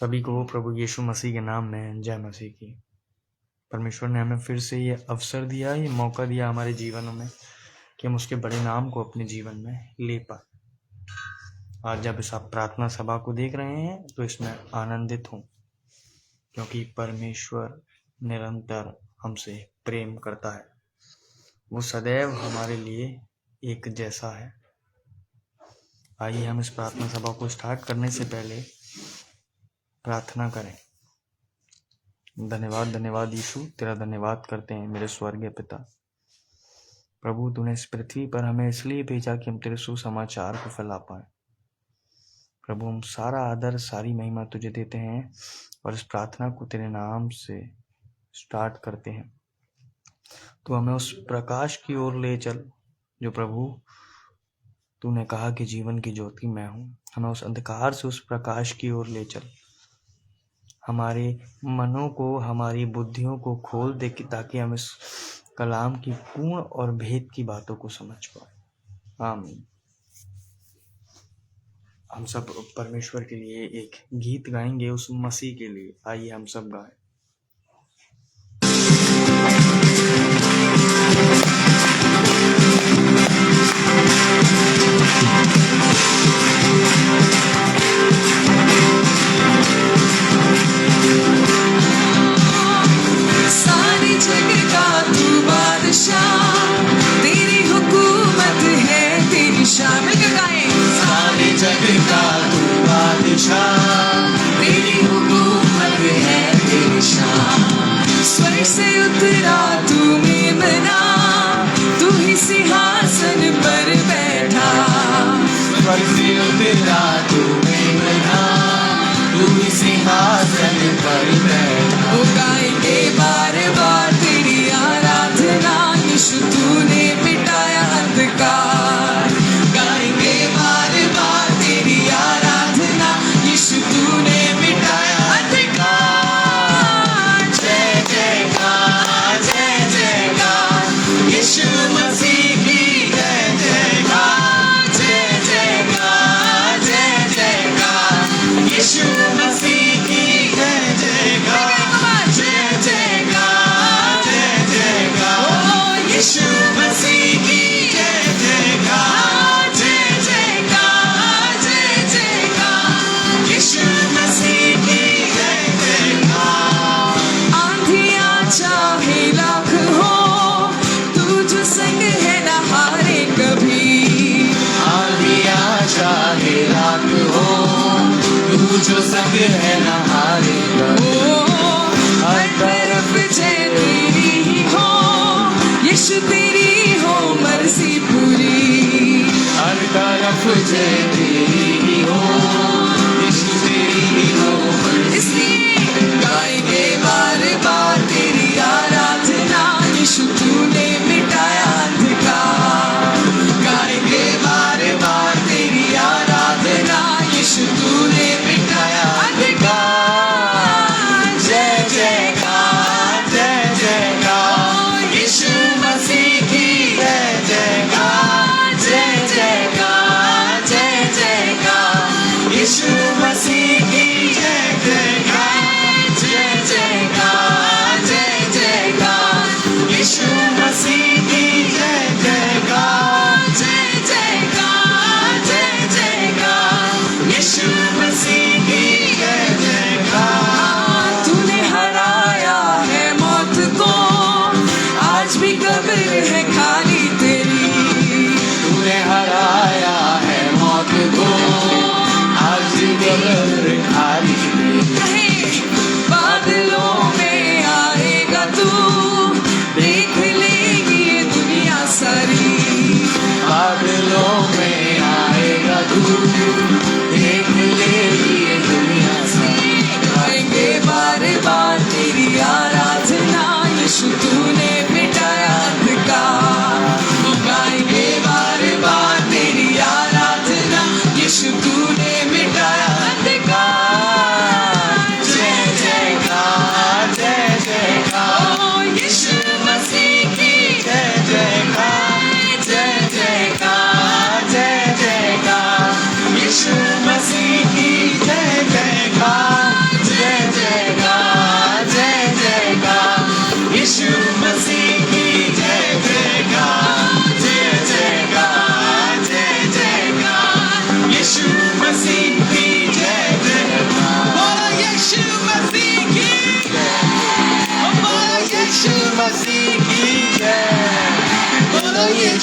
सभी को प्रभु यीशु मसीह के नाम में जय मसीह की। परमेश्वर ने हमें फिर से ये अवसर दिया, ये मौका दिया हमारे जीवनों में कि हम उसके बड़े नाम को अपने जीवन में ले पाए। आज जब इस आप प्रार्थना सभा को देख रहे हैं तो इसमें आनंदित हूँ, क्योंकि परमेश्वर निरंतर हमसे प्रेम करता है। वो सदैव हमारे लिए एक जैसा है। आइए हम इस प्रार्थना सभा को स्टार्ट करने से पहले प्रार्थना करें। धन्यवाद यीशु, तेरा धन्यवाद करते हैं मेरे स्वर्गीय पिता। प्रभु, तूने इस पृथ्वी पर हमें इसलिए भेजा कि हम तेरे सुसमाचार को फैला पाए। प्रभु, हम सारा आदर सारी महिमा तुझे देते हैं और इस प्रार्थना को तेरे नाम से स्टार्ट करते हैं। तो हमें उस प्रकाश की ओर ले चल जो प्रभु तूने कहा कि जीवन की ज्योति मैं हूँ। हमें उस अंधकार से उस प्रकाश की ओर ले चल। हमारे मनों को, हमारी बुद्धियों को खोल दे कि ताकि हम इस कलाम की पूर्ण और भेद की बातों को समझ पाए। आमीन। हम सब परमेश्वर के लिए एक गीत गाएंगे, उस मसीह के लिए। आइए हम सब गाएं। सारी जग का तू बादशाह, तेरी हुकूमत है तेरी शान। मिलकर गाएं। सारी जग का तू बादशाह, तेरी हुकूमत है तेरी शान। स्वर्ग से उतरा तू मेमना, तू ही सिंहासन पर बैठा। स्वर्ग से उतरा तू मेमना, तू ही सिंहासन पर बैठा। वो गाएंगे बार बार तेरी आराधना, यीशु तूने मिटाया अंधकार। गाएंगे बार बार तेरी आराधना, यीशु तूने मिटाया अंधकार। जय जयकार, जय जयकार, यीशु मसीह की जय जयकार। जय जयकार, जय जयकार, यीशु मसीह की जय जयकार। जय जयकार, जय जयकार, यीशु मसीह की जय जयकार। जय जयकार, जय जयकार, यीशु मसीह की जय जयकार। आंधियाँ चाहे लाख हो, तू जो संग है न हारे कभी। आंधियाँ चाहे लाख हो, तू जो संग है न हारे कभी। हर तरफ जय तेरी ही हो, यीशु तेरी हो मर्जी पूरी। हर तरफ जय तेरी ही हो, यीशु तेरी ही हो मर्जी। इसलिए गाएंगे बार बार तेरी आराधना, यीशु तूने मिटाया अंधकार। गाएंगे बार बार तेरी आराधना, यीशु तूने मिटाया अंधकार। जय जयकार, जय जयकार, यीशु मसीह की जय जयकार। जय जयकार, जय जयकार,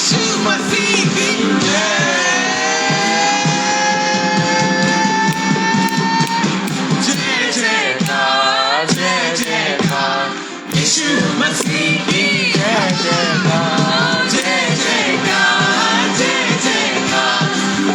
यीशु मसीह की जय। जय जयकार जय जयकार यीशु मसीह की जय जयकार जय जयकार जय जयकार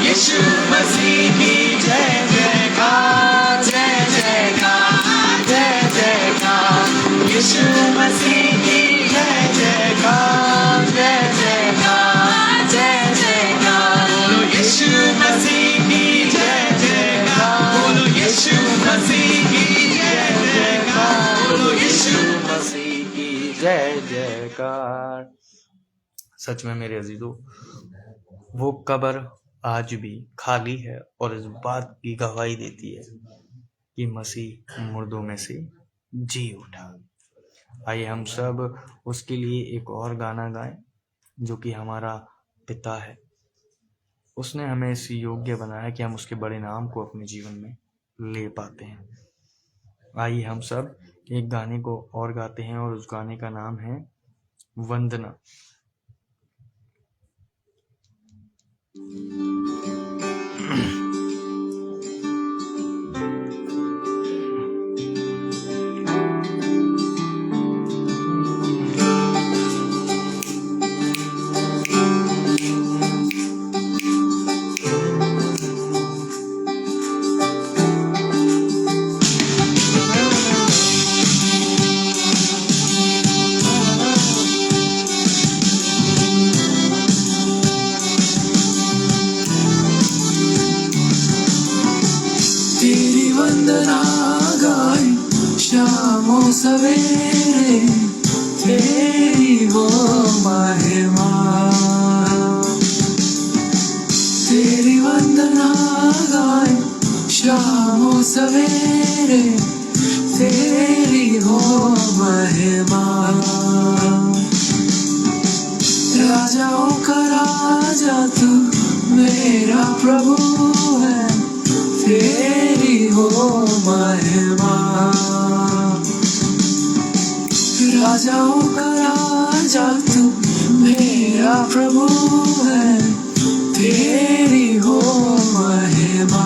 यीशु मसीह की जय जयकार जय जयकार जय जयकार यीशु मसीह की जय जयकार जय जयकार जय जयकार बोलो यीशु मसीह की जय जयकार बोलो यीशु मसीह की जय जयकार बोलो यीशु मसीह की जय जयकार। सच में मेरे अजीजों, वो कब्र आज भी खाली है और इस बात की गवाही देती है कि मसीह मुर्दों में से जी उठा। आइए हम सब उसके लिए एक और गाना गाएं, जो कि हमारा पिता है। उसने हमें इस योग्य बनाया कि हम उसके बड़े नाम को अपने जीवन में ले पाते हैं। आइए हम सब एक गाने को और गाते हैं और उस गाने का नाम है वंदना। तेरी वंदना गाए शामो सवेरे, तेरी हो महिमा। तेरी वंदना गाए शामो सवेरे, तेरी हो महिमा। राजाओं का राजा तू मेरा प्रभु है, तेरी हो महिमा। राजाओं का राजा तू मेरा प्रभु है, तेरी हो महिमा।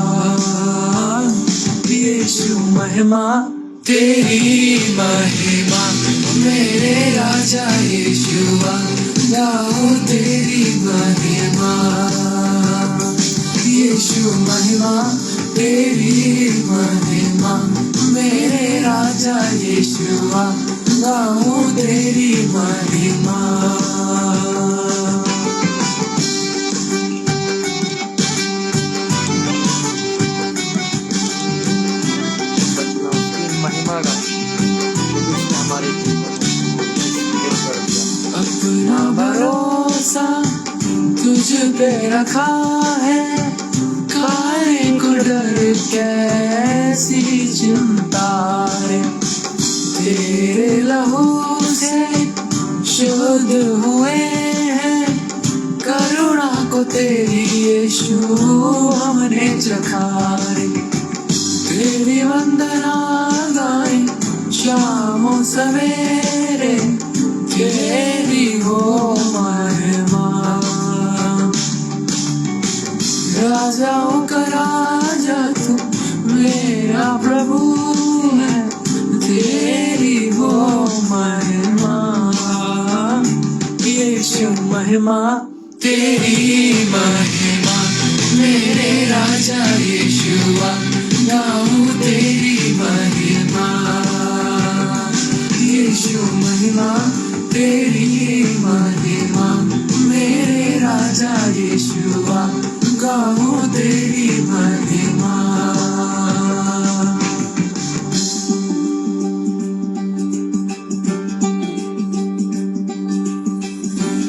यीशु महिमा तेरी महिमा, मेरे राजा यीशुआ गाओ तेरी महिमा। यीशु महिमा तेरी महिमा, मेरे राजा यीशुआ गाओ तेरी महिमा। महिमा का जिसने हमारे जीवन में कर दिया। अपना भरोसा तुझ पे रखा है, काहे को डर कैसी चिंता है। तेरे लहू से शुद्ध हुए हैं, करुणा को तेरी यीशु हमने चखा रे। तेरी वंदना गाए शामो सवेरे, तेरी हो महिमा। राजाओं का राजा तू मेरा प्रभु है, तेरी हो महिमा। यीशु महिमा तेरी महिमा, मेरे राजा यीशुआ गाऊं तेरी महिमा। यीशु महिमा तेरी महिमा, मेरे राजा यीशुआ गाऊं तेरी महिमा।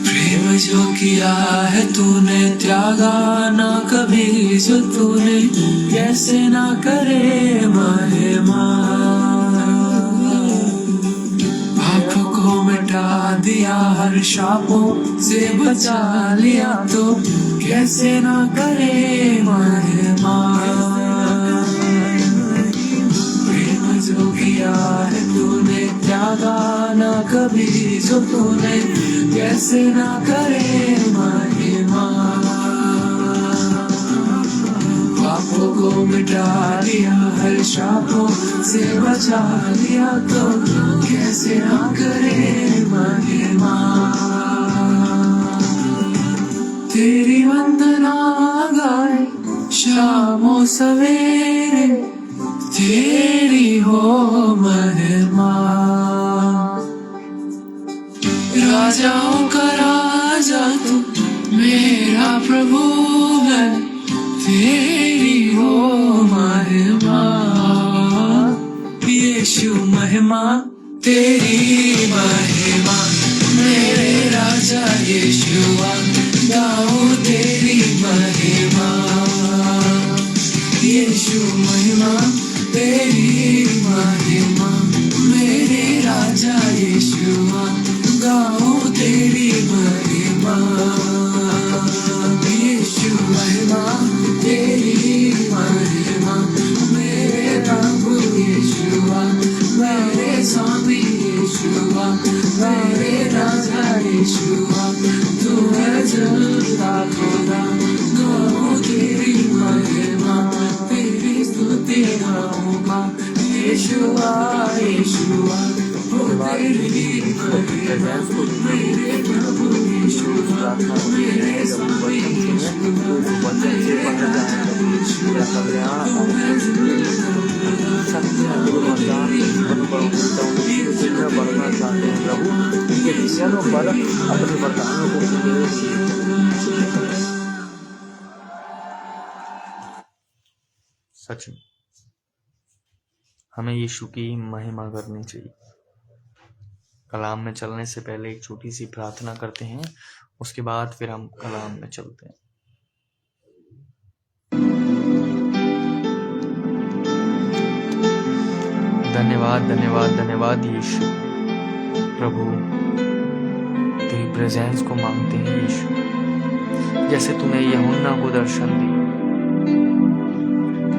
प्रेम जो किया है तूने त्यागा ना कभी, जो तूने कैसे ना करे महिमा। पाप को मिटा दिया, हर शापों से बचा लिया, तो कैसे ना करे महिमा। प्रेम जो किया है तूने त्यागा ना कभी, जो तूने कैसे कैसे ना करे महिमा। पापों को मिटा दिया, हर शापों से बचा लिया, तो कैसे ना करे महिमा। तेरी वंदना गाए शामों सवेरे, तेरी हो महिमा। राजाओं का राजा तू, मेरा प्रभु है, तेरी हो महिमा। यीशु महिमा, तेरी महिमा, मेरे राजा यीशुआ, गाओ तेरी महिमा। यीशु महिमा, तेरी महिमा, मेरे राजा यीशुआ, गाओ तेरी महिमा। यीशु महिमा, तेरी महिमा, मेरे प्रभु यीशुआ, मेरे स्वामी यीशुआ, मेरे राजा यीशुआ, तू है जिंदा खुदा। गाओ तेरी महिमा, तेरी स्तुति गाऊंगा। यीशुआ यीशुआ, ओ तेरी महिमा, मेरे प्रभु यीशुआ, मेरे स्वामी यीशुआ, बढ़ना चाहते हैं प्रभु, उनके विषयों पर अपने वरदानों को सच में हमें यीशु की महिमा करनी चाहिए। कलाम में चलने से पहले एक छोटी सी प्रार्थना करते हैं, उसके बाद फिर हम कलाम में चलते हैं। धन्यवाद धन्यवाद धन्यवाद यीशु। प्रभु तेरी प्रेजेंस को मांगते हैं यीशु, जैसे तूने यूहन्ना को दर्शन दिए,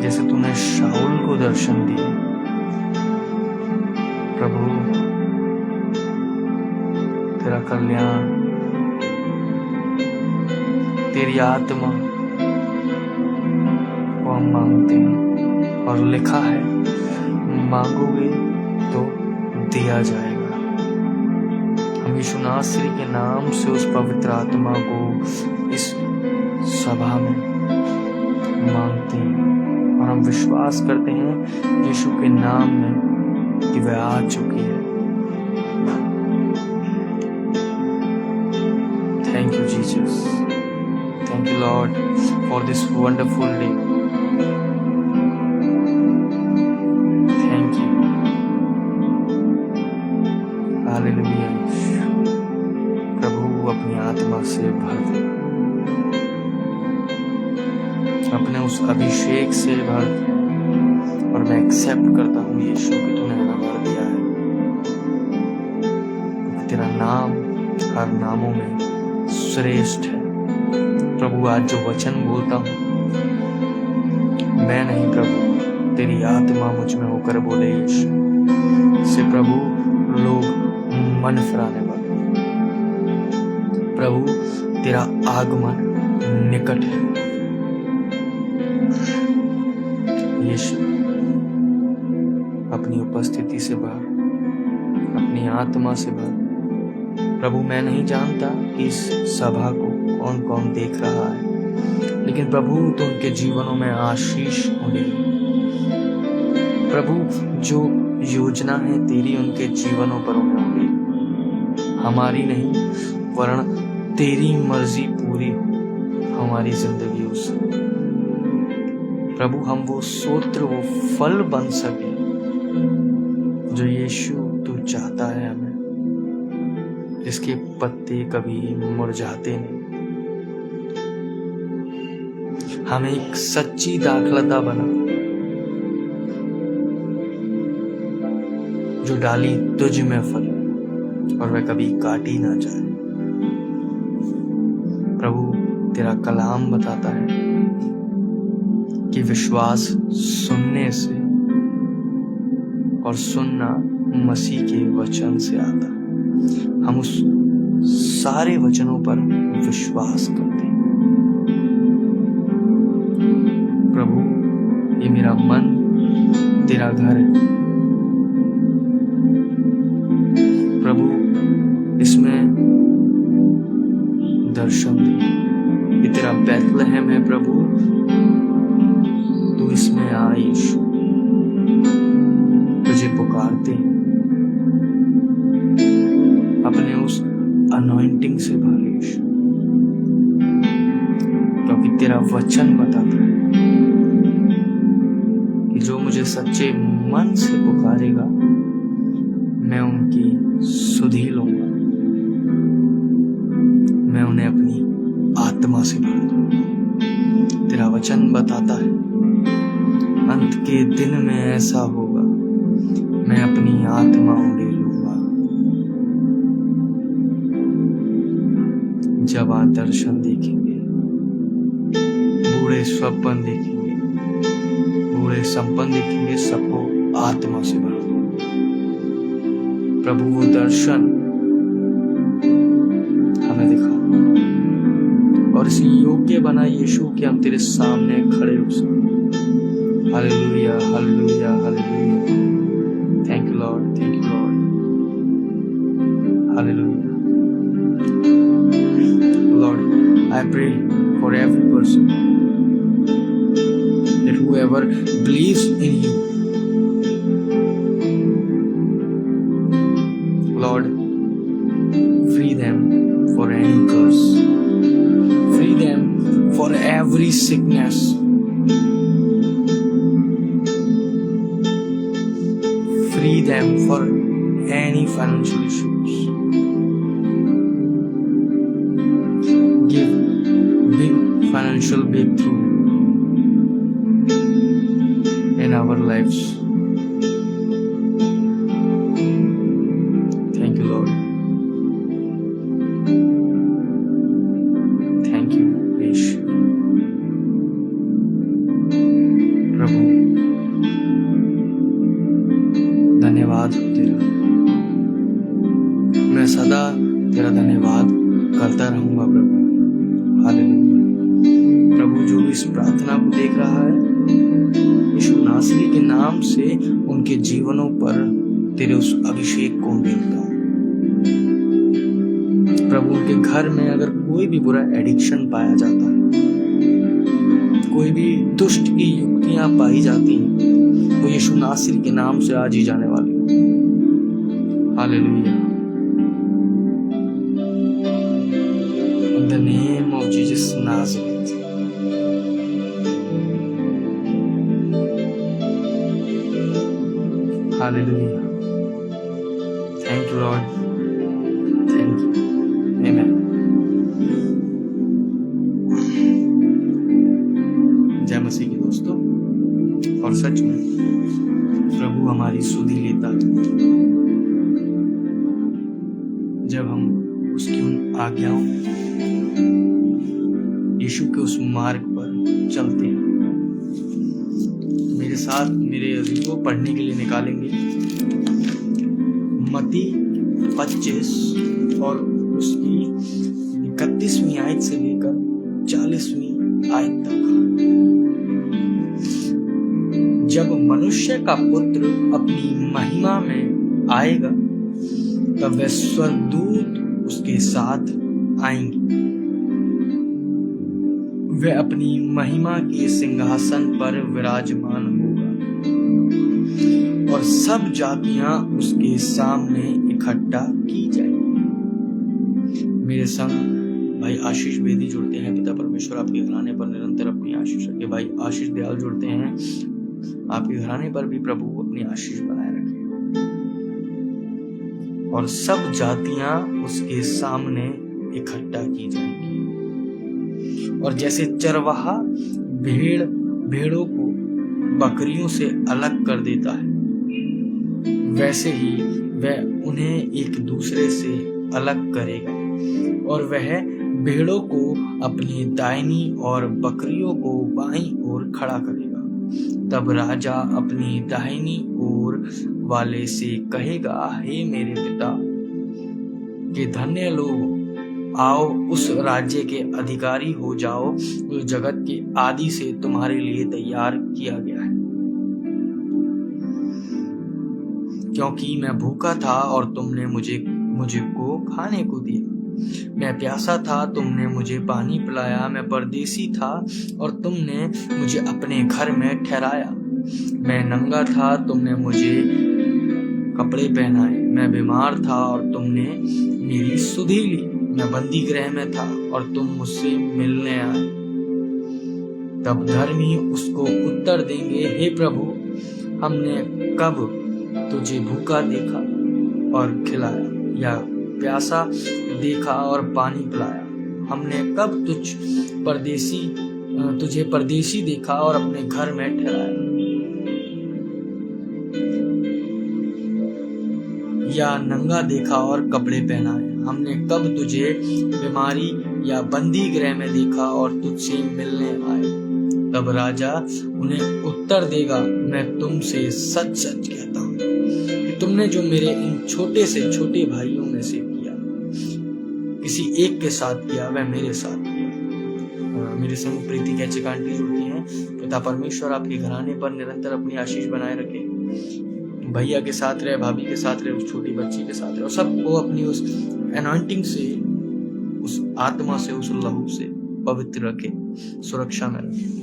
जैसे तूने शाऊल को दर्शन दिए। प्रभु तेरा कल्याण, तेरी आत्मा को हम मांगते हैं, और लिखा है मांगोगे तो दिया जाएगा। हम यीशु नासरी के नाम से उस पवित्र आत्मा को इस सभा में मांगते हैं, और हम विश्वास करते हैं यीशु के नाम में कि वह आ चुकी है। Thank you, Jesus. Thank you, Lord, for this wonderful day. Thank you. Hallelujah. प्रभु अपनी आत्मा से भर दे, अपने उस अभिषेक से भर दे, और मैं एक्सेप्ट करता हूँ यीशु कि तूने हमें भर दिया है। तेरा नाम हर नामों में श्रेष्ठ है। प्रभु आज जो वचन बोलता हूँ मैं नहीं प्रभु, तेरी आत्मा मुझ में होकर बोले यीशु, से प्रभु लोग मन फिराने वाले। प्रभु तेरा आगमन निकट है यीशु। अपनी उपस्थिति से भर, अपनी आत्मा से भर। प्रभु मैं नहीं जानता कि इस सभा को कौन कौन देख रहा है, लेकिन प्रभु तो उनके जीवनों में आशीष होने। प्रभु जो योजना है तेरी उनके जीवनों पर होने होगी, हमारी नहीं वरन तेरी मर्जी पूरी हो हमारी जिंदगी उससे। प्रभु हम वो सूत्र, वो फल बन सके जो यीशु तू चाहता है हमें, जिसके पत्ते कभी मुरझाते नहीं। हमें एक सच्ची दाखलता बना जो डाली तुझ में फल और वह कभी काटी ना जाए। प्रभु तेरा कलाम बताता है कि विश्वास सुनने से और सुनना मसीह के वचन से आता है। हम उस सारे वचनों पर विश्वास करते हैं। प्रभु, ये मेरा मन तेरा घर है। प्रभु, इसमें दर्शन दे। ये तेरा बैतलहम है प्रभु, तू इसमें आ यीशु। तुझे पुकारते हैं, अपने उस अनॉइंटिंग से भर यीशु, क्योंकि तेरा वचन बताता है कि जो मुझे सच्चे मन से पुकारेगा मैं उनकी सुधि लूंगा, मैं उन्हें अपनी आत्मा से भर दूंगा। तेरा वचन बताता है अंत के दिन में ऐसा होगा, मैं अपनी आत्मा उड़े लूंगा। जब आप दर्शन देखेंगे, बूढ़े स्वप्न देखेंगे, बूढ़े संपन्न देखेंगे, सबको आत्मा से भर दूंगा। प्रभु, वो दर्शन हमें दिखा और इस योग्य बना यीशु कि हम तेरे सामने खड़े हो सकें। Hallelujah, hallelujah, hallelujah. Thank you Lord, thank you Lord. Hallelujah. Lord, I pray for every person that whoever believes in you, Lord, free them for any curse, free them for every sickness, free them for any financial issues, give big financial breakthrough in our lives. Thank you, Lord. Thank you, Yeshua. प्रभु, धन्यवाद हो तेरा। मैं सदा तेरा धन्यवाद करता रहूंगा प्रभु। Hallelujah. प्रभु, जो भी इस प्रार्थना को देख रहा है, यीशु नासरी के नाम से उनके जीवनों पर तेरे उस अभिषेक को देखता हूं। प्रभु, उनके घर में अगर कोई भी बुरा एडिक्शन पाया जाता है, कोई भी दुष्ट की युक्तियां पाई जाती हैं, वो यीशु नासरी के नाम से आज ही जाने वाली हो। Hallelujah. In the name of Jesus Nazareth. Hallelujah. Thank you, Lord. Thank you. Amen. जय मसीह के दोस्तों, और सच में प्रभु हमारी सुधि लेता है जब हम उसकी उन आज्ञाओं, यीशु के उस मार्ग पर चलते हैं। मेरे साथ मेरे अजीज को पढ़ने के लिए निकालेंगे मत्ती 25 और उसकी 31वीं आयत से लेकर 40वीं आयत तक। जब मनुष्य का पुत्र अपनी महिमा में आएगा तब वह स्वर्गदूत उसके साथ आएंगे। वह अपनी महिमा के सिंहासन पर विराजमान होगा और सब जातियां उसके सामने इकट्ठा की जाएंगी। मेरे संग भाई आशीष बेदी जुड़ते हैं। पिता परमेश्वर आपके घराने पर निरंतर अपनी आशीष रखे। भाई आशीष दयाल जुड़ते हैं। आपके घराने पर भी प्रभु अपनी आशीष बनाए रखे और सब जातियां उसके सामने इकट्ठा की जाएंगी। और जैसे चरवाहा भेड़ों को बकरियों से अलग कर देता है, वैसे ही वह उन्हें एक दूसरे से अलग करेगा और वह भेड़ों को अपनी दाहिनी और बकरियों को बाईं ओर खड़ा करेगा। तब राजा अपनी दाहिनी ओर वाले से कहेगा, हे मेरे पिता के धन्य लोग, आओ उस राज्य के अधिकारी हो जाओ जो जगत के आदि से तुम्हारे लिए तैयार किया गया है। क्योंकि मैं भूखा था और तुमने मुझको खाने को दिया, मैं प्यासा था तुमने मुझे पानी पिलाया, मैं परदेसी था और तुमने मुझे अपने घर में ठहराया, मैं नंगा था तुमने मुझे कपड़े पहनाए, मैं बीमार था और तुमने मेरी सुधि ली, मैं बंदी गृह में था और तुम मुझसे मिलने आए। तब धर्मी उसको उत्तर देंगे, हे प्रभु, हमने कब तुझे भूखा देखा और खिलाया, या प्यासा देखा और पानी पिलाया? हमने कब तुझे परदेसी देखा और अपने घर में ठहराया, या नंगा देखा और कपड़े पहनाए? हमने कब तुझे बीमारी या बंदी गृह में देखा और तुझसे मिलने आए? तब राजा उन्हें उत्तर देगा, मैं तुमसे सच सच कहता हूँ कि तुमने जो मेरे इन छोटे से छोटे भाइयों में से किया, किसी एक के साथ किया, वह मेरे साथ किया। मेरे संग प्रीति कैचिक आंटी जुड़ती हैं। पिता परमेश्वर आपके घराने पर निरंतर अपनी आशीष बनाए रखे, भैया के साथ रहे, भाभी के साथ रहे, उस छोटी बच्ची के साथ रहे, और सबको अपनी उस एनॉइंटिंग से, उस आत्मा से, उस लहू से पवित्र रखे, सुरक्षा में रखे।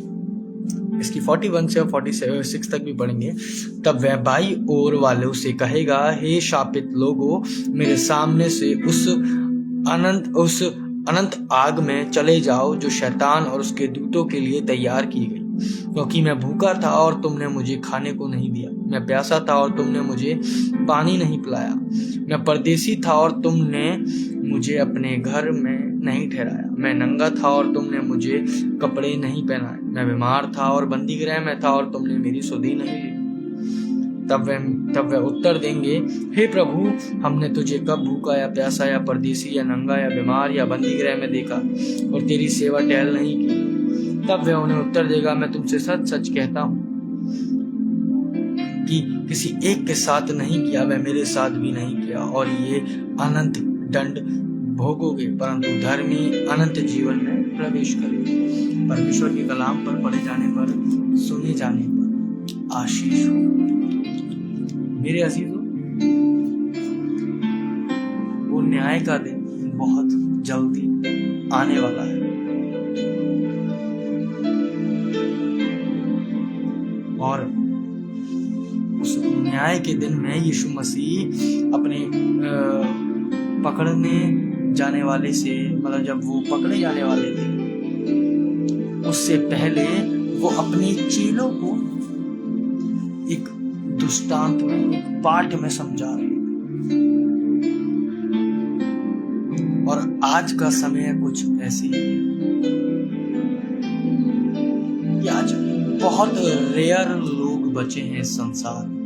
इसकी 41 से 46 तक भी पढ़ेंगे। तब वह बाई ओर वालों से कहेगा, हे शापित लोगों, मेरे सामने से उस अनंत आग में चले जाओ जो शैतान और उसके दूतों के लिए तैयार की गई। क्योंकि मैं भूखा था और तुमने मुझे खाने को नहीं दिया, मैं प्यासा था और तुमने मुझे पानी नहीं पिलाया, मैं परदेसी था और तुमने मुझे अपने घर में नहीं ठहराया, मैं नंगा था और तुमने मुझे कपड़े नहीं पहनाए, मैं बीमार था और बंदी गृह में था और तुमने मेरी सुधि नहीं ली। तब वे उत्तर देंगे, हे प्रभु, हमने तुझे कब भूखा या प्यासा या परदेसी या नंगा या बीमार या बंदी गृह में देखा और तेरी सेवा टहल नहीं की? तब वह उन्हें उत्तर देगा, मैं तुमसे सच सच कहता हूँ कि किसी एक के साथ नहीं किया, वह मेरे साथ भी नहीं किया, और ये अनंत दंड भोगोगे, परंतु धर्मी अनंत जीवन में प्रवेश करेगा। परमेश्वर के कलाम पर पढ़े जाने पर, सुने जाने पर आशीष हो। मेरे अजीजों, वो न्याय का दिन बहुत जल्दी आने वाला है, और उस न्याय के दिन में यीशु मसीह अपने पकड़ने जाने वाले से, मतलब जब वो पकड़े जाने वाले थे, उससे पहले वो अपने चेलों को एक दृष्टांत में, एक पाठ में समझा रहे हैं। और आज का समय कुछ ऐसे ही है कि आज बहुत रेयर लोग बचे हैं इस संसार में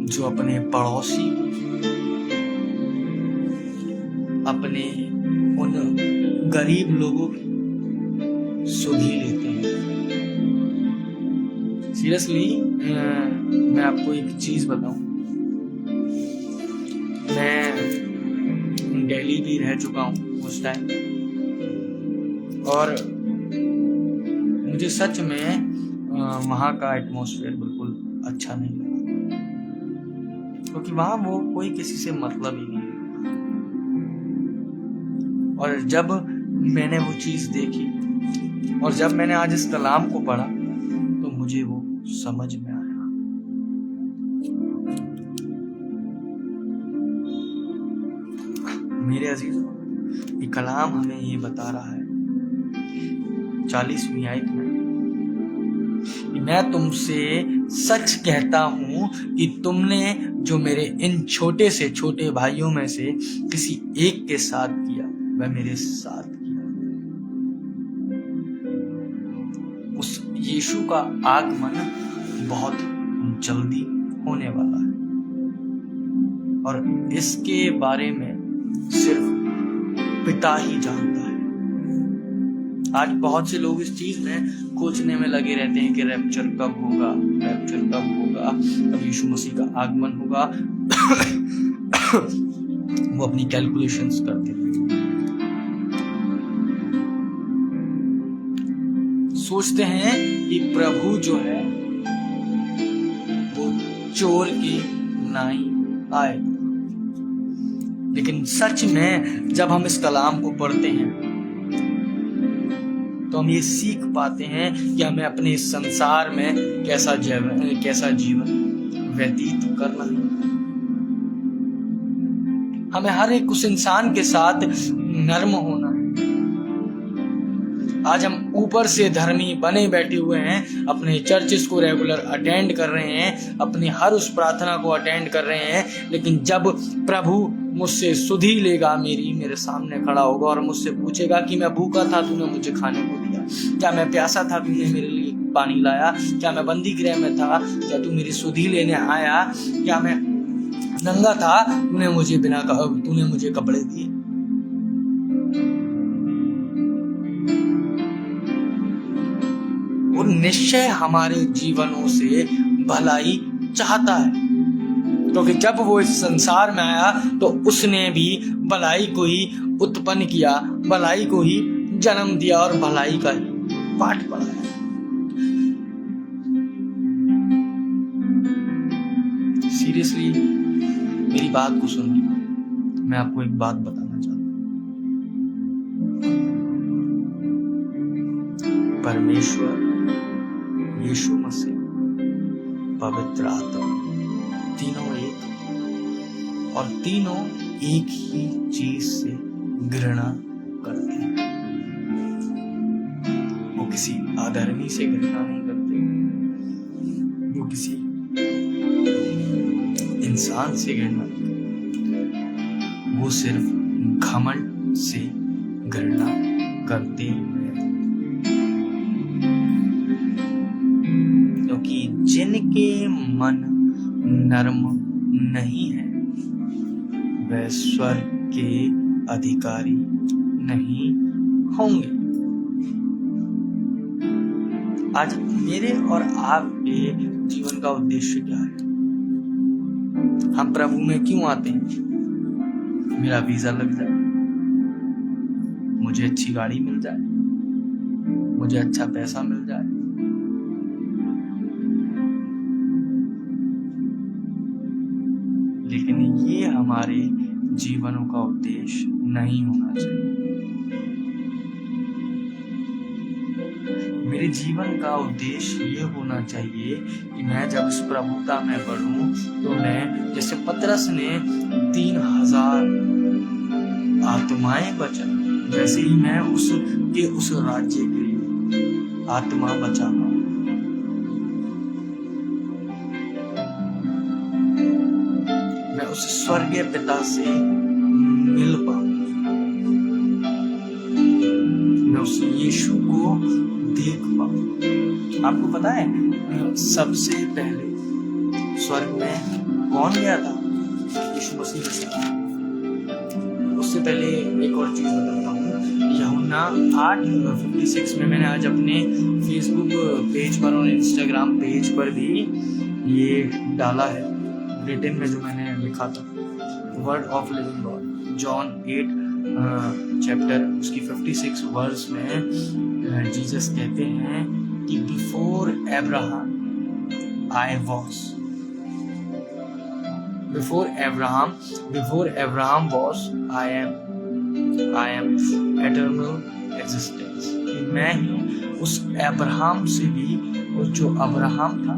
जो अपने पड़ोसी, अपने उन गरीब लोगों की सुधि लेते हैं। सीरियसली, मैं आपको एक चीज बताऊं, मैं दिल्ली भी रह चुका हूं उस टाइम, और मुझे सच में वहाँ का एटमॉस्फेयर बिल्कुल अच्छा नहीं लगा, क्योंकि वहाँ वो कोई किसी से मतलब ही नहीं। और जब मैंने वो चीज देखी और जब मैंने आज इस कलाम को पढ़ा तो मुझे वो समझ में आया। मेरे अजीजों, ये कलाम हमें ये बता रहा है 40वीं आयत में, मैं तुमसे सच कहता हूं कि तुमने जो मेरे इन छोटे से छोटे भाइयों में से किसी एक के साथ किया, वह मेरे साथ किया। उस यीशु का आगमन बहुत जल्दी होने वाला है, और इसके बारे में सिर्फ पिता ही जानता है। आज बहुत से लोग इस चीज में खोजने में लगे रहते हैं कि रैप्चर कब होगा, रैप्चर कब होगा, कब यीशु मसीह का आगमन होगा। वो अपनी कैलकुलेशंस करते थे, सोचते हैं कि प्रभु जो है वो चोर की नाई आए। लेकिन सच में जब हम इस कलाम को पढ़ते हैं तो हम ये सीख पाते हैं कि हमें अपने इस संसार में कैसा जीवन व्यतीत करना है। हमें हर एक उस इंसान के साथ नर्म होना है। आज हम ऊपर से धर्मी बने बैठे हुए हैं, अपने चर्चेस को रेगुलर अटेंड कर रहे हैं, अपनी हर उस प्रार्थना को अटेंड कर रहे हैं, लेकिन जब प्रभु मुझसे सुधि लेगा, मेरे सामने खड़ा होगा और मुझसे पूछेगा कि मैं भूखा था, तूने मुझे खाने को दिया, क्या मैं प्यासा था, तूने मेरे लिए पानी लाया, क्या मैं बंदी गृह में था, क्या तू मेरी सुधि लेने आया, क्या मैं नंगा था, तूने मुझे कपड़े दिए। और निश्चय हमारे जीवनों से भलाई चाहता है, क्योंकि जब वो इस संसार में आया तो उसने भी भलाई को ही उत्पन्न किया, भलाई को ही जन्म दिया और भलाई का पाठ पढ़ाया। सीरियसली मेरी बात को सुनिए, मैं आपको एक बात बताना चाहता हूं। परमेश्वर, यीशु मसीह, पवित्र आत्मा, तीनों एक और तीनों एक ही चीज से घृणा करते हैं। वो किसी अधर्मी से घृणा नहीं करते, वो किसी इंसान से घृणा नहीं करते, वो सिर्फ घमंड से घृणा करते हैं। क्योंकि जिनके मन नर्म नहीं है वह स्वर्ग के अधिकारी नहीं होंगे। आज मेरे और आपके जीवन का उद्देश्य क्या है? हम प्रभु में क्यों आते हैं? मेरा वीजा लग जाए, मुझे अच्छी गाड़ी मिल जाए, मुझे अच्छा पैसा मिल जाए, लेकिन ये हमारे जीवनों का उद्देश्य नहीं होना चाहिए। मेरे जीवन का उद्देश्य ये होना चाहिए कि मैं जब इस प्रभुता में बढ़ूं तो मैं, जैसे पतरस ने 3000 आत्माएं बचा, वैसे ही मैं उस राज्य के लिए आत्मा बचा पाऊं। मैं उस स्वर्गीय पिता से मिल पाऊं, मैं उस यीशु को देख पाऊं। आपको पता है सबसे पहले स्वर्ग में कौन गया था? यीशु मसीह। उससे पहले एक और चीज बताता हूँ। यूहन्ना 8:56 में मैंने आज अपने फेसबुक पेज पर और इंस्टाग्राम पेज पर भी ये डाला है, ब्रिटेन में जो मैंने लिखा था, word of living God, John 8 chapter उसकी 56 वर्स में जीसस कहते हैं कि before Abraham I was, before Abraham was I am eternal existence. मैं ही उस अब्राहम से भी, और जो अब्राहम था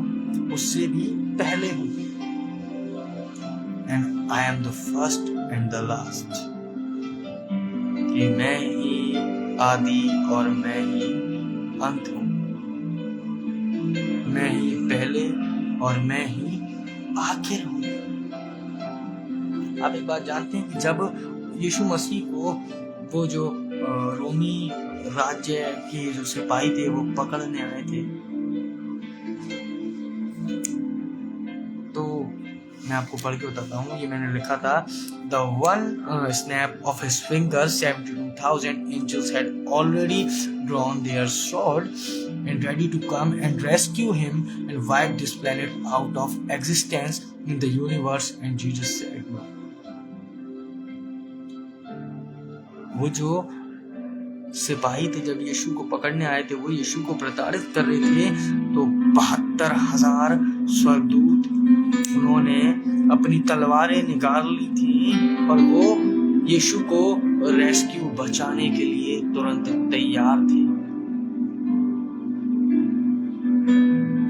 उससे भी पहले हूँ, and I am the first and the last. कि मैं ही आदि और मैं ही अंत हूँ, मैं ही पहले और मैं ही आखिर हूँ। आप एक बात जानते हैं कि जब यीशु मसीह को वो जो रोमी राज्य के जो सिपाही थे वो पकड़ने आए थे, तो मैं आपको पढ़ के बताता हूँ। ये मैंने लिखा था, The one snap of his fingers 72,000 angels had already drawn their sword and ready to come and rescue him and wipe this planet out of existence in the universe. And Jesus said no. वो जो सिपाही थे जब यीशु को पकड़ने आए थे, वो यीशु को प्रताड़ित कर रहे थे, तो 72,000 स्वर्गदूत उन्होंने अपनी तलवारें निकाल ली थी और वो यीशु को रेस्क्यू बचाने के लिए तुरंत तैयार थे।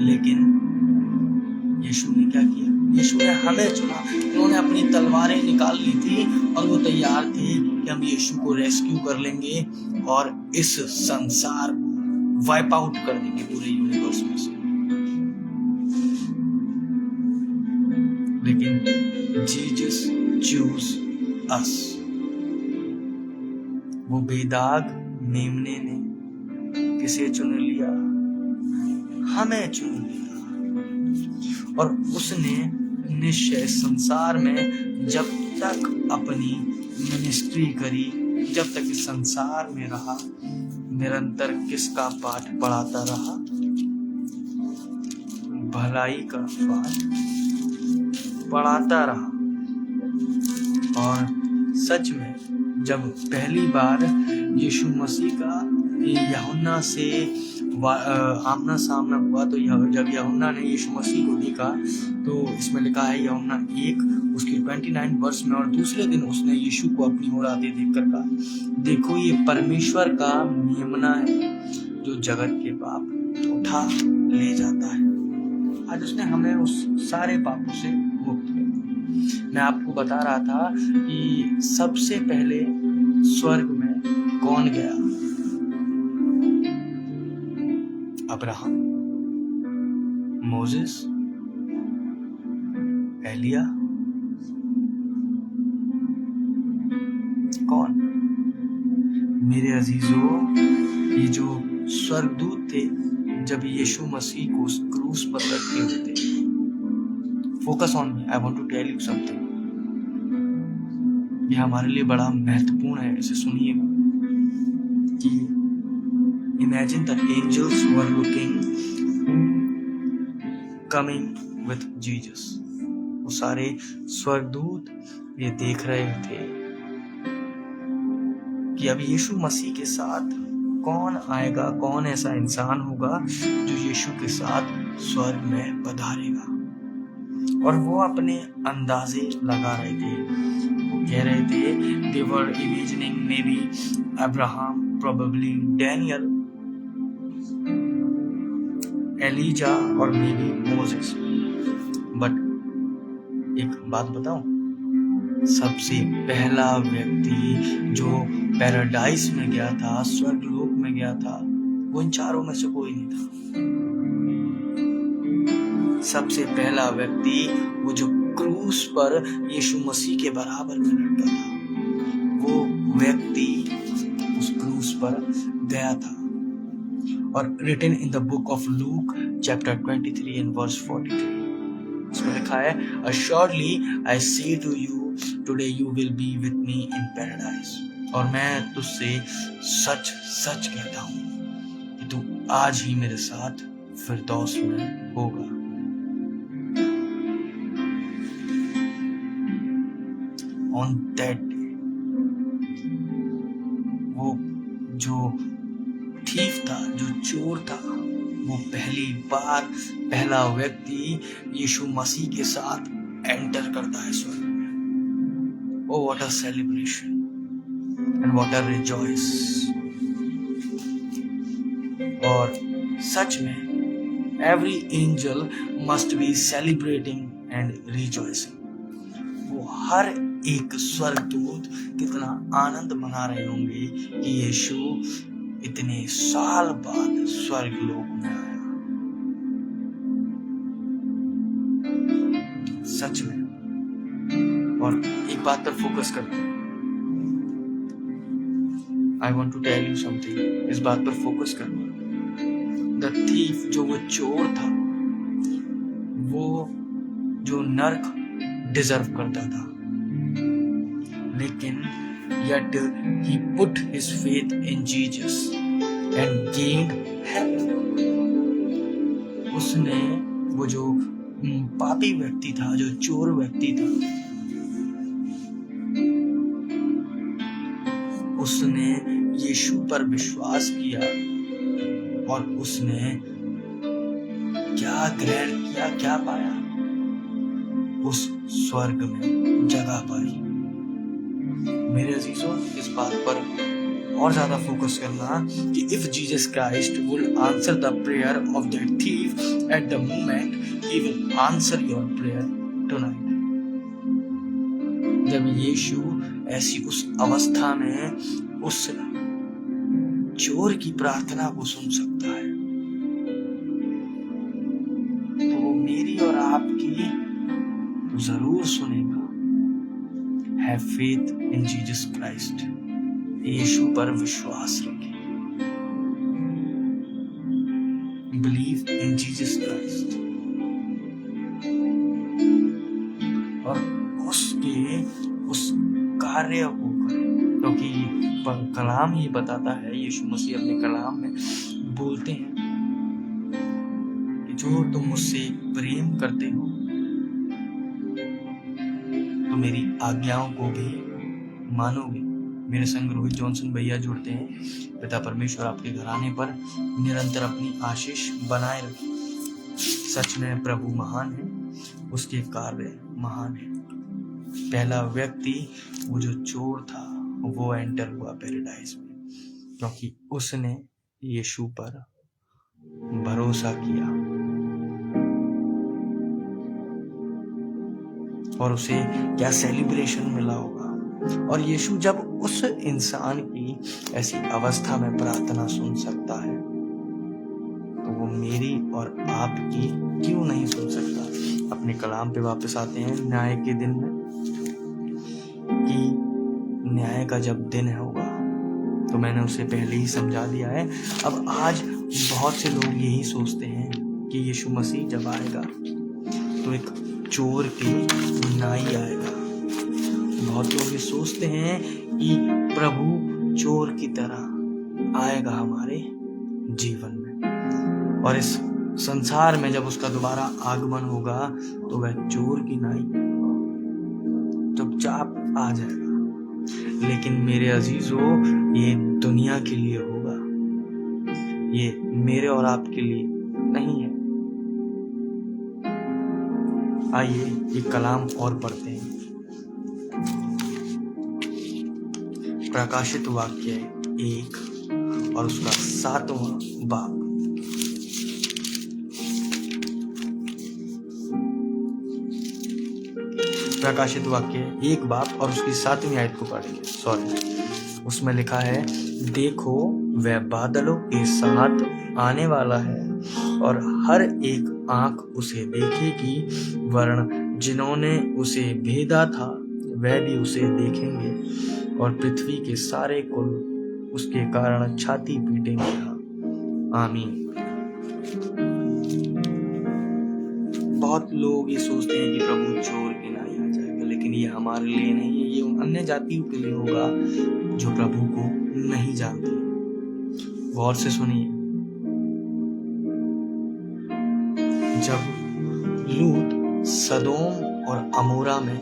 लेकिन यीशु ने क्या किया? यीशु ने हमें चुना। उन्होंने अपनी तलवारें निकाल ली थी और वो तैयार थे कि हम यीशु को रेस्क्यू कर लेंगे और इस संसार को वाइप आउट कर देंगे पूरे यूनिवर्स में से। लेकिन जीसस चूज अस। वो बेदाग मेमने ने किसे चुन लिया? हमें चुन लिया। और उसने निश्चय संसार में जब तक अपनी मिनिस्ट्री करी, जब तक इस संसार में रहा, निरंतर किसका पाठ पढ़ाता रहा? भलाई का पाठ पढ़ाता रहा। और सच में जब पहली बार यीशु मसीह का यूहन्ना से आमना सामना हुआ, तो जब यूहन्ना ने यीशु मसीह को देखा, तो इसमें लिखा है यूहन्ना 1 उसके 29 वर्ष में, और दूसरे दिन उसने यीशु को अपनी ओर आते देखकर कहा, देखो ये परमेश्वर का मेमना है जो जगत के पाप उठा ले जाता है। आज उसने हमें उस सारे पापों से मुक्त किया। मैं आपको बता रहा था कि सबसे पहले स्वर्ग में कौन गया? अब्राहम, मोसेस, एलिया, कौन? मेरे अजीजों, ये जो स्वर्गदूत थे जब यीशु मसीह को उस क्रूस पर रखे हुए थे, focus on me, I want to tell you something. ये हमारे लिए बड़ा महत्वपूर्ण है, इसे सुनिएगा। कि imagine the angels who are looking, coming with Jesus. वो सारे स्वर्गदूत ये देख रहे थे कि अब यीशु मसीह के साथ कौन आएगा, कौन ऐसा इंसान होगा जो यीशु के साथ स्वर्ग में पधारेगा। और वो अपने अंदाजे लगा रहे थे, वो कह रहे थे, they were imagining maybe Abraham, probably Daniel, Elijah और मे बी मोसेस। बट एक बात बताऊं, सबसे पहला व्यक्ति जो पैराडाइस में गया था, स्वर्गलोक में गया था, वो इन चारों में से कोई नहीं था। सबसे पहला व्यक्ति वो जो क्रूस पर यीशु मसीह के बराबर में लटका था, वो व्यक्ति उस क्रूस पर गया था। और written in the book of Luke chapter 23 and verse 43, इसमें लिखा है, assuredly I say to you today you will be with me in paradise। और मैं तुझसे सच सच कहता हूँ कि तू आज ही मेरे साथ फिरदौस में होगा। On that day, वो जो थीफ था, जो चोर था, वो पहली बार पहला व्यक्ति यीशु मसीह के साथ एंटर करता है स्वर्ग में। Oh, what a celebration and what a rejoice। और सच में every angel must be celebrating and rejoicing। वो हर एक स्वर्गदूत कितना आनंद मना रहे होंगे कि यीशु इतने साल बाद स्वर्गलोक में आया। सच में। और एक बात पर फोकस करते हैं। I want to tell you something, इस बात पर फोकस करना। द थीफ, जो वो चोर था, वो जो नर्क डिजर्व करता था, लेकिन yet he put his faith in Jesus and gained heaven। उसने, वो जो पापी व्यक्ति था, जो चोर व्यक्ति था, उस यीशु पर विश्वास किया और उसने क्या ग्रहण किया, क्या पाया? उस स्वर्ग में जगह पाई। मेरे अजीजों, इस बात पर और ज्यादा फोकस करना कि if Jesus Christ would answer the prayer of that thief at the moment, he will answer your prayer tonight. जब यीशु ऐसी उस अवस्था में उस चोर की प्रार्थना को सुन सकता है, तो वो मेरी और आपकी जरूर सुनेगा। Have faith in Jesus Christ. यीशु पर विश्वास रखें। Believe in Jesus Christ. और उसके उस कार्य को करें, क्योंकि कलाम ये बताता है, यीशु मसीह अपने कलाम में बोलते हैं कि जो तुम मुझसे प्रेम करते हो तो मेरी आज्ञाओं को भी मानोगे। मेरे संग रोहित जॉनसन भैया जुड़ते हैं। पिता परमेश्वर आपके घराने पर निरंतर अपनी आशीष बनाए रखे। सच में प्रभु महान है, उसके कार्य महान है। पहला व्यक्ति वो जो चोर था वो एंटर हुआ पैराडाइज में, क्योंकि उसने यीशु पर भरोसा किया और उसे क्या सेलिब्रेशन मिला होगा। और यीशु जब उस इंसान की ऐसी अवस्था में प्रार्थना सुन सकता है, तो वो मेरी और आपकी क्यों नहीं सुन सकता। अपने कलाम पे वापस आते हैं न्याय के दिन में, कि न्याय का जब दिन होगा, तो मैंने उसे पहले ही समझा दिया है। अब आज बहुत से लोग यही सोचते हैं कि यीशु मसीह जब आएगा तो एक चोर की नाई आएगा। बहुत लोग ये सोचते हैं कि प्रभु चोर की तरह आएगा हमारे जीवन में, और इस संसार में जब उसका दोबारा आगमन होगा तो वह चोर की नाई चुपचाप आ जाएगा। लेकिन मेरे अजीजों, ये दुनिया के लिए होगा, ये मेरे और आपके लिए नहीं है। आइए ये कलाम और पढ़ते हैं। प्रकाशित वाक्य 1 और उसका 7वां बाब। प्रकाशित वाक्य 1 बाब और उसकी 7वीं आयत को पढ़ेंगे। उसमें लिखा है, देखो वह बादलों के साथ आने वाला है और हर एक आंख उसे देखेगी, वरन जिन्होंने उसे भेदा था वह भी उसे देखेंगे, और पृथ्वी के सारे कुल उसके कारण छाती पीटेंगे। आमीन। बहुत लोग ये सोचते हैं कि प्रभु चोर की नाई आ जाएगा, लेकिन ये हमारे लिए नहीं है, ये उन अन्य जातियों के लिए होगा जो प्रभु को नहीं जानते। गौर से सुनिए। जब लूत सदोम और अमोरा में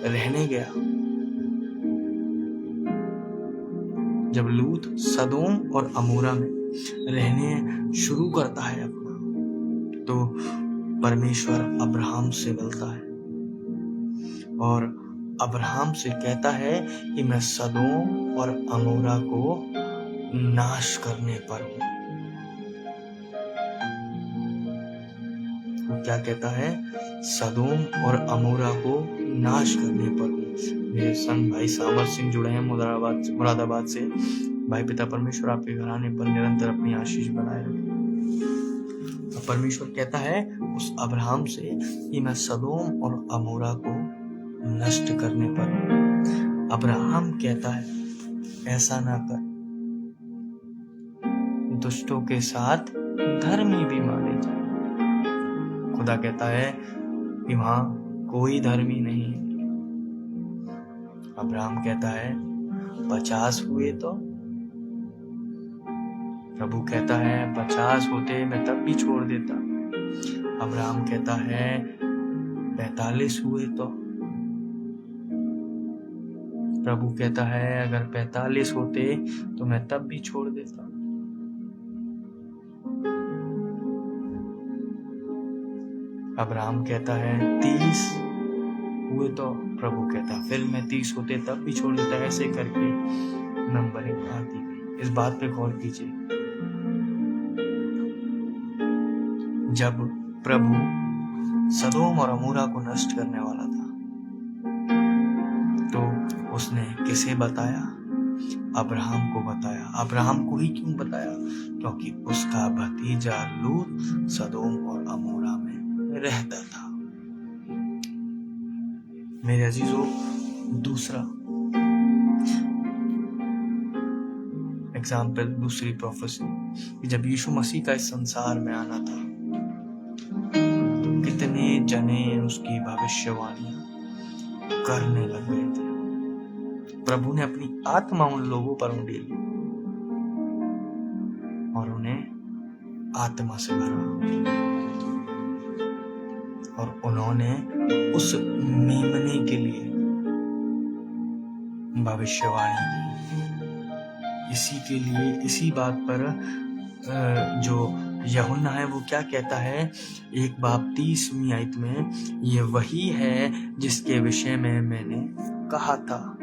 रहने गया, जब लूत सदोम और अमोरा में रहने शुरू करता है अपना, तो परमेश्वर अब्राहम से मिलता है और अब्राहम से कहता है कि मैं सदोम और अमोरा को नाश करने पर हूं। वो क्या कहता है? सदोम और अमोरा को नाश करने पर हूं। मेरे संग भाई सामर सिंह जुड़े हैं मुरादाबाद से। भाई पिता परमेश्वर आपके घराने पर निरंतर अपनी आशीष बनाए रखे। परमेश्वर कहता है उस अब्राहम से कि मैं सदोम और अमोरा को नष्ट करने पर हूं। अब्राहम कहता है ऐसा ना कर, दुष्टों के साथ धर्मी भी माने जाए। खुदा कहता है कि वहां कोई धर्मी नहीं है। अब्राहम कहता है 50 हुए तो? प्रभु कहता है 50 होते मैं तब भी छोड़ देता। अब्राहम कहता है 45 हुए तो? प्रभु कहता है अगर 45 होते तो मैं तब भी छोड़ देता। अब्राहम कहता है 30 हुए तो प्रभु कहता फिर मैं 30 होते तब भी छोड़ देता। ऐसे करके नंबरिंग आती गई। इस बात पे गौर कीजिए, जब प्रभु सदोम और अमोरा को नष्ट करने वाला था तो उसने किसे बताया? अब्राहम को बताया। अब्राहम को ही क्यों बताया? क्योंकि उसका भतीजा लूत सदोम और अमोरा में रहता था। मेरे अजीजों, दूसरा एग्जाम्पल, दूसरी प्रोफेसी, जब यीशु मसीह का इस संसार में आना था तो कितने जने उसकी भविष्यवाणियां करने लग गए थे। प्रभु ने अपनी आत्मा उन लोगों पर उंडेली और उन्हें आत्मा से भरा और उन्होंने उस मेमने के लिए भविष्यवाणी की। इसी के लिए, इसी बात पर जो यूहन्ना है वो क्या कहता है 1:30 आयत में, ये वही है जिसके विषय में मैंने कहा था,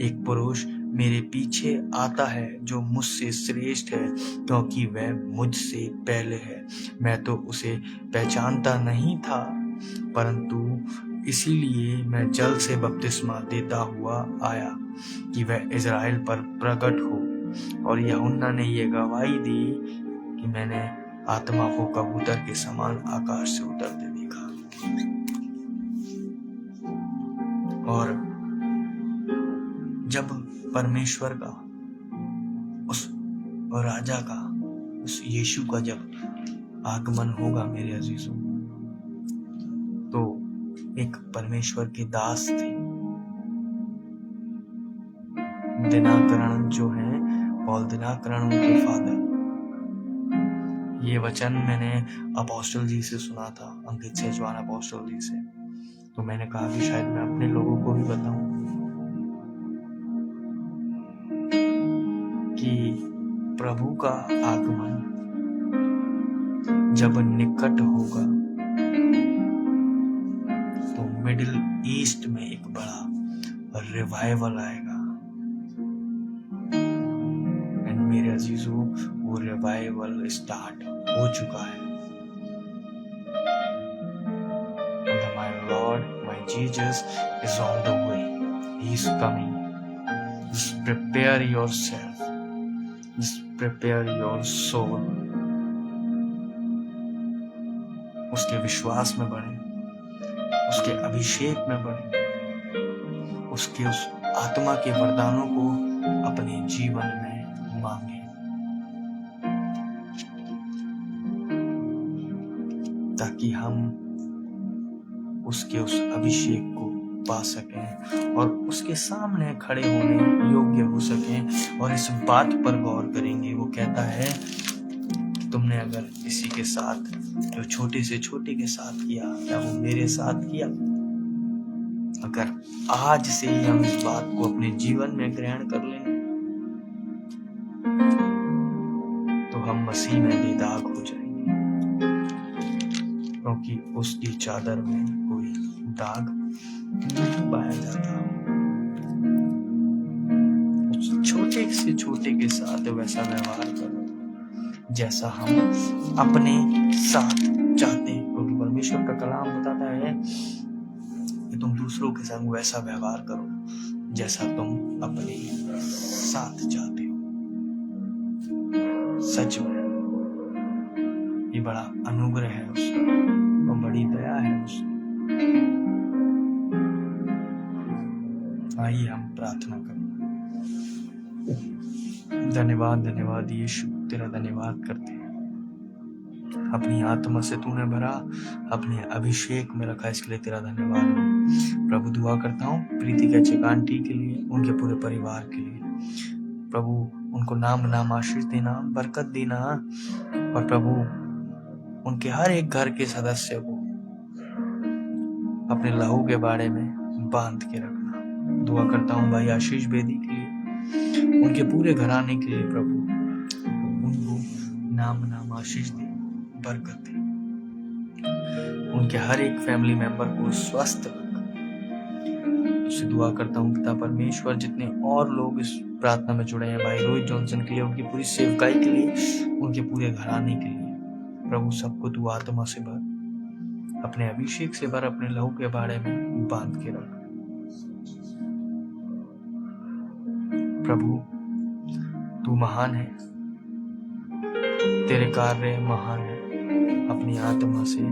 एक पुरुष मेरे पीछे आता है जो मुझसे श्रेष्ठ है क्योंकि वह मुझसे पहले है। मैं तो उसे पहचानता नहीं था, परंतु इसीलिए मैं जल से बपतिस्मा देता हुआ आया कि वह इज़राइल पर प्रकट हो। और यूहन्ना ने ये गवाही दी कि मैंने आत्मा को कबूतर के समान आकाश से उतरते देखा। और जब परमेश्वर का, उस राजा का, उस यीशु का जब आगमन होगा मेरे अजीजों, तो एक परमेश्वर के दास थे, दिनाकरण जो है, पॉल दिनाकरण उनके फादर। ये वचन मैंने अपोस्टल जी से सुना था, अंकित सेजवान अपोस्टल जी से। तो मैंने कहा कि शायद मैं अपने लोगों को भी बताऊं कि प्रभु का आगमन जब निकट होगा तो मिडिल ईस्ट में एक बड़ा रिवाइवल आएगा। एंड मेरे अजीजों, वो रिवाइवल स्टार्ट हो चुका है। And my Lord, my Jesus is on the way. He is coming. Just prepare yourself. Just prepare your soul. उसके विश्वास में बढ़े, उसके अभिषेक में बढ़े, उसके उस आत्मा के वरदानों को अपने जीवन में मांगे, ताकि हम उसके उस अभिषेक को पा सकें और उसके सामने खड़े होने योग्य हो सकें। और इस बात पर गौर करेंगे, वो कहता है तुमने अगर किसी के साथ, जो छोटे से छोटे के साथ किया, क्या वो मेरे साथ किया? अगर आज से ही हम इस बात को अपने जीवन में ग्रहण कर लें तो हम मसीह में बेदाग हो जाएंगे, क्योंकि उसकी चादर में कोई दाग नहीं पाया जाता। छोटे से छोटे के साथ वैसा व्यवहार करो जैसा हम अपने साथ चाहते हैं, क्योंकि परमेश्वर का कलाम बताता है कि तुम दूसरों के संग वैसा व्यवहार करो जैसा तुम अपने साथ चाहते हो। सच में ये बड़ा अनुग्रह है उसका और बड़ी दया है उसकी। आइए हम प्रार्थना करें। धन्यवाद, धन्यवाद यीशु, तेरा धन्यवाद करते हैं। अपनी आत्मा से तूने भरा, अपने अभिषेक में रखा, इसके लिए तेरा धन्यवाद हो। प्रभु दुआ करता हूँ प्रीति के चेक आंटी के लिए, उनके पूरे परिवार के लिए। प्रभु उनको नाम नाम आशीष देना, बरकत देना, और प्रभु उनके हर एक घर के सदस्य को अपने लहू के बाड़े में बांध के रखना। दुआ करता हूँ भाई आशीष बेदी के लिए, उनके पूरे घराने के लिए प्रभु उनको नाम आशीष दे, बरकत दे, उनके हर एक फैमिली मेंबर को स्वस्थ रख। उससे दुआ करता हूँ पिता परमेश्वर, जितने और लोग इस प्रार्थना में जुड़े हैं, भाई रोहित जॉनसन के लिए, उनकी पूरी सेवकाई के लिए, उनके पूरे घराने के लिए प्रभु सबको तू आत्मा से भर, अपने अभिषेक से भर, अपने लहू के बाड़े में बांध के रख। प्रभु तू महान है, तेरे कार्य महान है, अपनी आत्मा से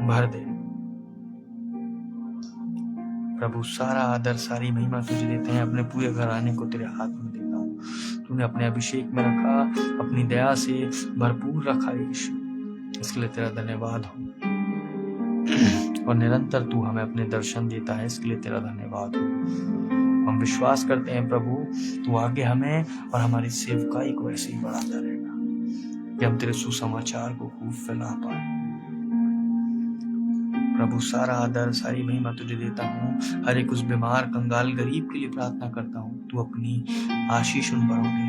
भर दे प्रभु। सारा आदर सारी महिमा तुझे देते हैं, अपने पूरे घराने को तेरे हाथ में देता हूँ। तूने अपने अभिषेक में रखा, अपनी दया से भरपूर रखा यीशु, इसके लिए तेरा धन्यवाद हो। और निरंतर तू हमें अपने दर्शन देता है, इसके लिए तेरा धन्यवाद हो। हम विश्वास करते हैं प्रभु तू आगे हमें और हमारी सेवकाई को ऐसे ही बढ़ाता रहेगा कि हम तेरे सुसमाचार को खूब फैला पाए। प्रभु सारा आदर सारी महिमा तुझे देता हूँ। हर एक उस बीमार कंगाल गरीब के लिए प्रार्थना करता हूँ, तू अपनी आशीष उन पर होगी,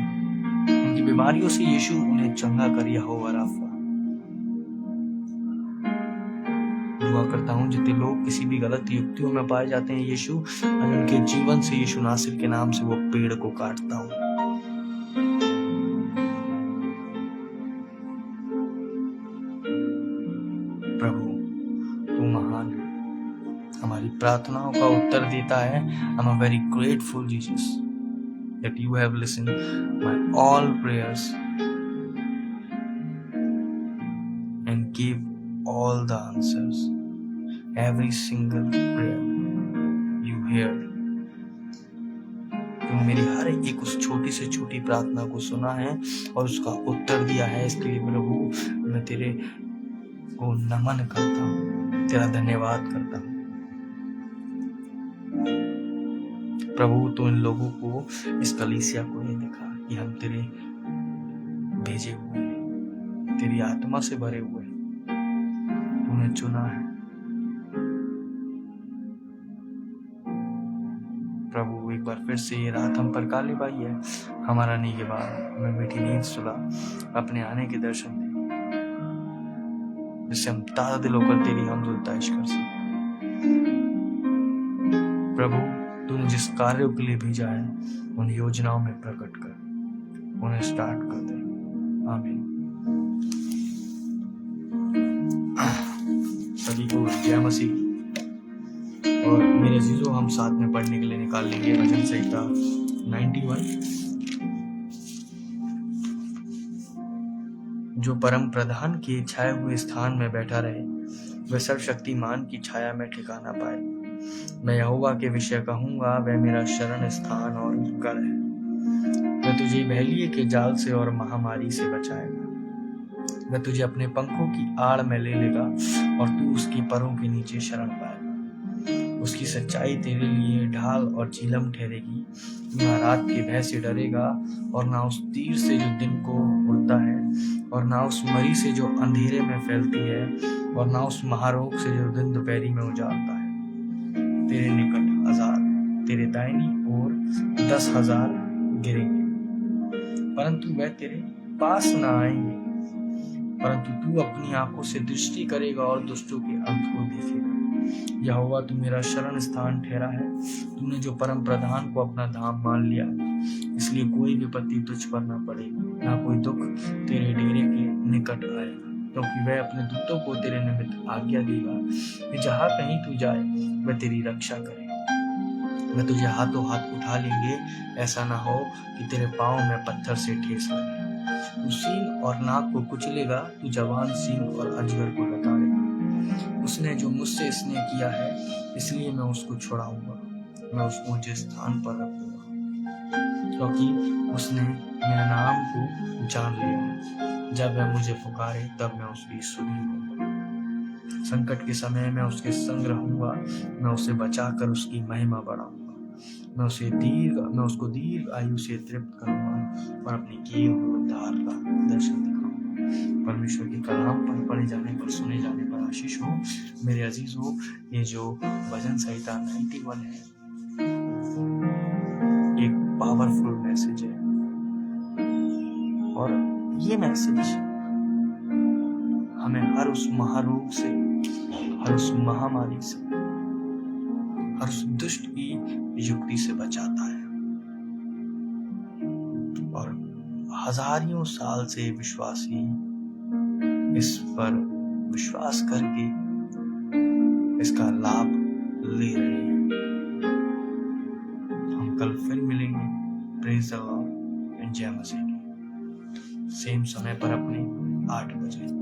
उनकी बीमारियों से यीशु उन्हें चंगा कर यहोवा राफा। दुआ करता हूँ जितने लोग किसी भी गलत युक्तियों में पाए जाते हैं यीशु, उनके जीवन से यीशु नासिर के नाम से वो पेड़ को काटता हूँ। प्रभु तू महान है, हमारी प्रार्थनाओं का उत्तर देता है। I'm a very grateful Jesus that you have listened my all prayers and give all the answers. Every single prayer you heard. तुमने मेरी हर एक उस छोटी से छोटी प्रार्थना को सुना है और उसका उत्तर दिया है, इसके लिए प्रभु मैं तेरे को नमन करता हूँ, तेरा धन्यवाद करता हूँ। प्रभु तू इन लोगों को, इस कलीसिया को ये दिखा कि हम तेरे भेजे हुए हैं, तेरी आत्मा से भरे हुए हैं, तूने चुना है। प्रभु एक बार फिर से ये रात हम पर काली बाई है, हमारा आने के बाद हमें मीठी नींद सुला, अपने आने के दर्शन दे, जिससे हम ताज़ा दिल होकर तेरी हमदुल ताइश कर सकें। प्रभु तूने जिस कार्यों के लिए भेजा है उन योजनाओं में प्रकट कर, उन्हें स्टार्ट कर दे। आमीन। सभी को जय मसीह। और मेरे अजीजों, हम साथ में पढ़ने के लिए निकाल लेंगे भजन संहिता 91। जो परम प्रधान के छाए हुए स्थान में बैठा रहे, वह सर्वशक्तिमान की छाया में ठिकाना पाए। मैं यहोवा के विषय कहूंगा, वह मेरा शरण स्थान और गढ़ है। वह तुझे बहेलिये के जाल से और महामारी से बचाएगा। वह तुझे अपने पंखों की आड़ में ले लेगा और तू उसकी परों के नीचे शरण पाएगा। उसकी सच्चाई तेरे लिए ढाल और झिलम ठहरेगी। ना रात के भय से डरेगा और ना उस तीर से जो दिन को उड़ता है, और ना उस मरी से जो अंधेरे में फैलती है, और ना उस महारोग से जो दिन दोपहरी में उजाड़ता है। तेरे निकट 1000, तेरे दाहिनी ओर 10,000 गिरेंगे, परंतु वह तेरे पास ना आएंगे। परंतु तू अपनी आंखों से दृष्टि करेगा और दुष्टों के अंत को देखेगा। यहोवा तू मेरा शरण स्थान ठहरा है। तूने जो परम प्रधान को अपना धाम मान लिया है, इसलिए कोई विपत्ति तुझ पर न पड़ेगी, ना कोई दुख तेरे डेरे के निकट आएगा। क्योंकि वह अपने दूतों को तेरे निमित्त आज्ञा देगा कि जहाँ कहीं तू जाए वह तेरी रक्षा करे। वह तुझे हाथों हाथ उठा लेंगे, ऐसा ना हो कि तेरे पाँव में पत्थर से ठेस लगे। तू सींग और नाग को कुचलेगा, तू जवान सींग और अजगर को लताड़ेगा। उसने जो मुझसे स्नेह किया है, इसलिए मैं उसको छुड़ाऊंगा, मैं उसको ऊंचे स्थान पर रखूंगा, क्योंकि उसने मेरे नाम को जान लिया है। जब वह मुझे पुकारे, तब मैं उसकी सुनी होऊंगा। संकट के समय मैं उसके संग रहूंगा, मैं उसे बचाकर उसकी महिमा बढ़ाऊंगा। मैं उसको दीर्घ आयु से तृप्त करूंगा और अपने किए हुए उद्धार का दर्शन दिखाऊंगा। परमेश्वर के कलाम पर पढ़े जाने पर, सुने जाने पर आशीष हो। मेरे अजीज हो, ये जो भजन संहिता 91 है, एक पावरफुल मैसेज है और ये मैसेज हमें हर उस महारोग से, हर उस महामारी से, हर उस दुष्ट की युक्ति से बचाता है। और हजारों साल से विश्वासी इस पर विश्वास करके इसका लाभ ले रहे हैं। हम कल फिर मिलेंगे। प्रेज़ द लॉर्ड, जय मसीह की। सेम समय पर अपने 8 बजे।